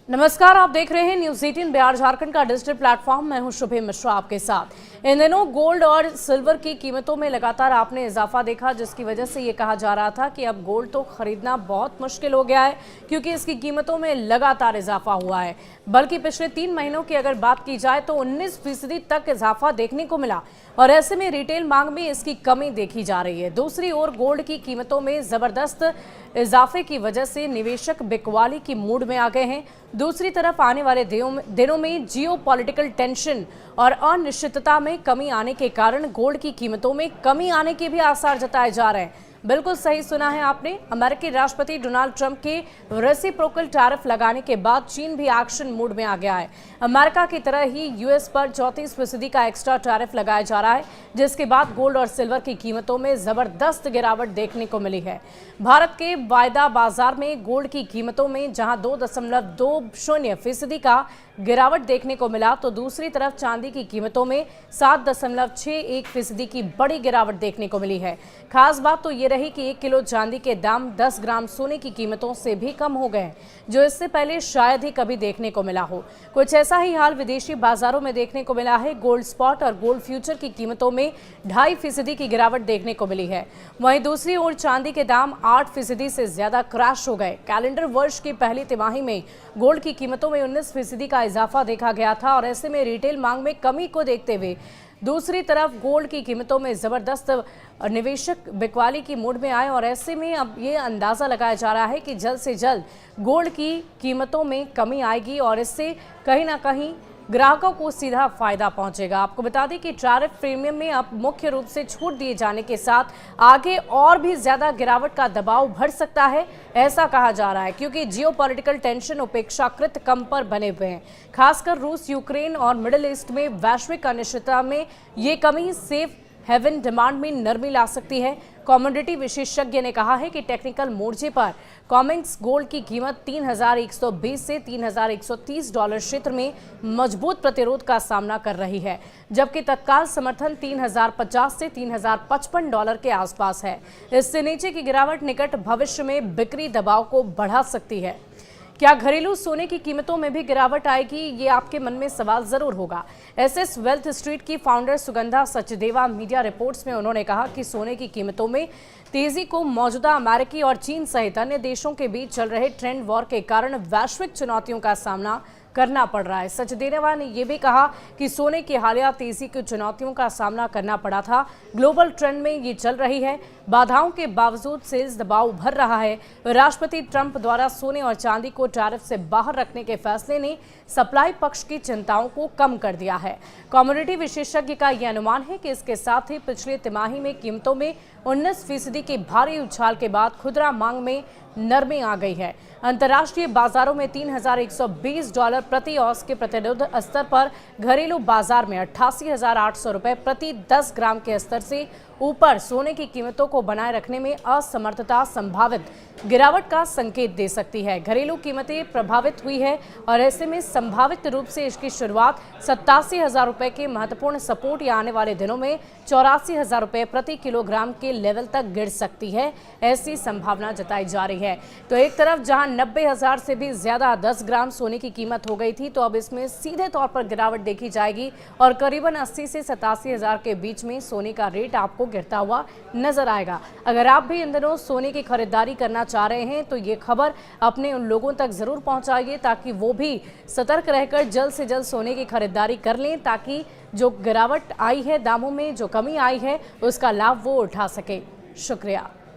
नमस्कार, आप देख रहे हैं न्यूज 18 बिहार झारखंड का डिजिटल प्लेटफॉर्म। मैं हूं शुभे मिश्रा आपके साथ। इन दिनों गोल्ड और सिल्वर की कीमतों में लगातार आपने इजाफा देखा, जिसकी वजह से ये कहा जा रहा था कि अब गोल्ड तो खरीदना बहुत मुश्किल हो गया है, क्योंकि इसकी कीमतों में लगातार इजाफा हुआ है। बल्कि पिछले 3 महीनों की अगर बात की जाए तो 19% तक इजाफा देखने को मिला और ऐसे में रिटेल मांग में इसकी कमी देखी जा रही है। दूसरी ओर गोल्ड की कीमतों में जबरदस्त इजाफे की वजह से निवेशक बिकवाली की मूड में आ गए हैं। दूसरी तरफ आने वाले दिनों में जियोपॉलिटिकल टेंशन और अनिश्चितता में कमी आने के कारण गोल्ड की कीमतों में कमी आने के भी आसार जताए जा रहे हैं। बिल्कुल सही सुना है आपने। अमेरिकी राष्ट्रपति डोनाल्ड ट्रंप के रेसिप्रोकल टैरिफ लगाने के बाद चीन भी एक्शन मूड में आ गया है। अमेरिका की तरह ही यूएस पर 34% का एक्स्ट्रा टैरिफ लगाया जा रहा है, जिसके बाद गोल्ड और सिल्वर की कीमतों में जबरदस्त गिरावट देखने को मिली है। भारत के वायदा बाजार में गोल्ड की कीमतों में जहां 2.20% का गिरावट देखने को मिला, तो दूसरी तरफ चांदी की कीमतों में 7.61% की बड़ी गिरावट देखने को मिली है। खास बात तो ये रही कि 1 किलो चांदी के दाम 10 ग्राम सोने की कीमतों से भी कम हो गए, जो इससे पहले शायद ही कभी देखने को मिला हो। कुछ ऐसा ही हाल विदेशी बाजारों में देखने को मिला है। गोल्ड स्पॉट और गोल्ड फ्यूचर की कीमतों में 2.5% की गिरावट देखने को मिली है। वहीं दूसरी ओर चांदी के दाम 8% से ज्यादा क्रैश हो गए। कैलेंडर वर्ष की पहली तिमाही में गोल्ड की कीमतों में 19% का इजाफा देखा गया था और ऐसे में रिटेल मांग में कमी को देखते हुए दूसरी तरफ गोल्ड की कीमतों में जबरदस्त निवेशक बिकवाली की मूड में आए और ऐसे में अब ये अंदाजा लगाया जा रहा है कि जल्द से जल्द गोल्ड की कीमतों में कमी आएगी और इससे कहीं ना कहीं ग्राहकों को सीधा फायदा पहुंचेगा। आपको बता दें कि टैरिफ प्रीमियम में अब मुख्य रूप से छूट दिए जाने के साथ आगे और भी ज्यादा गिरावट का दबाव बढ़ सकता है, ऐसा कहा जा रहा है, क्योंकि जियोपॉलिटिकल टेंशन अपेक्षाकृत कम पर बने हुए हैं। खासकर रूस, यूक्रेन और मिडिल ईस्ट में वैश्विक अनिश्चितता में ये कमी सेफ हेवन डिमांड में नरमी ला सकती है। कमोडिटी विशेषज्ञ ने कहा है कि टेक्निकल मोर्चे पर कॉमेक्स गोल्ड की कीमत 3,120 से 3,130 डॉलर क्षेत्र में मजबूत प्रतिरोध का सामना कर रही है, जबकि तत्काल समर्थन 3,050 से 3,055 डॉलर के आसपास है। इससे नीचे की गिरावट निकट भविष्य में बिक्री दबाव को बढ़ा सकती है। क्या घरेलू सोने की कीमतों में भी गिरावट आएगी, ये आपके मन में सवाल जरूर होगा। एसएस वेल्थ स्ट्रीट की founder Sugandha Sachdeva media reports में उन्होंने कहा कि सोने की कीमतों में तेजी को मौजूदा अमेरिकी और चीन सहित अन्य देशों के बीच चल रहे ट्रेंड वॉर के कारण वैश्विक चुनौतियों का सामना करना पड़ रहा है। सचदेवा ने यह भी कहा कि सोने की हालिया तेजी की चुनौतियों का सामना करना पड़ा था। ग्लोबल ट्रेंड में ये चल रही है। बाधाओं के बावजूद सेल्स दबाव उभर रहा है। राष्ट्रपति ट्रंप द्वारा सोने और चांदी को टैरिफ से बाहर रखने के फैसले ने सप्लाई पक्ष की चिंताओं को कम कर दिया है। कमोडिटी विशेषज्ञ का यह अनुमान है कि इसके साथ ही पिछले तिमाही में कीमतों में 19% के भारी उछाल के बाद खुदरा मांग में नरमी आ गई है। अंतर्राष्ट्रीय बाजारों में 3,120 डॉलर प्रति औंस के प्रतिरोध स्तर पर घरेलू बाजार में 88,800 रुपए प्रति 10 ग्राम के स्तर से ऊपर सोने की कीमतों को बनाए रखने में असमर्थता संभावित गिरावट का संकेत दे सकती है। घरेलू कीमतें प्रभावित हुई है और ऐसे में संभावित रूप से इसकी शुरुआत 87,000 रुपए के महत्वपूर्ण सपोर्ट या आने वाले दिनों में 84,000 रुपए प्रति किलोग्राम के लेवल तक गिर सकती है, ऐसी संभावना जताई जा रही है। तो एक तरफ जहां 90,000 से भी ज्यादा 10 ग्राम सोने की कीमत हो गई थी, तो अब इसमें सीधे तौर पर गिरावट देखी जाएगी और करीबन 80 से 87,000 के बीच में सोने का रेट आपको गिरता हुआ नजर आएगा। अगर आप भी इन दिनों सोने की खरीदारी करना चाह रहे हैं तो ये खबर अपने उन लोगों तक जरूर पहुंचाइए, ताकि वो भी सतर्क रहकर जल्द से जल्द सोने की खरीदारी कर लें, ताकि जो गिरावट आई है दामों में, जो कमी आई है, उसका लाभ वो उठा सके। शुक्रिया।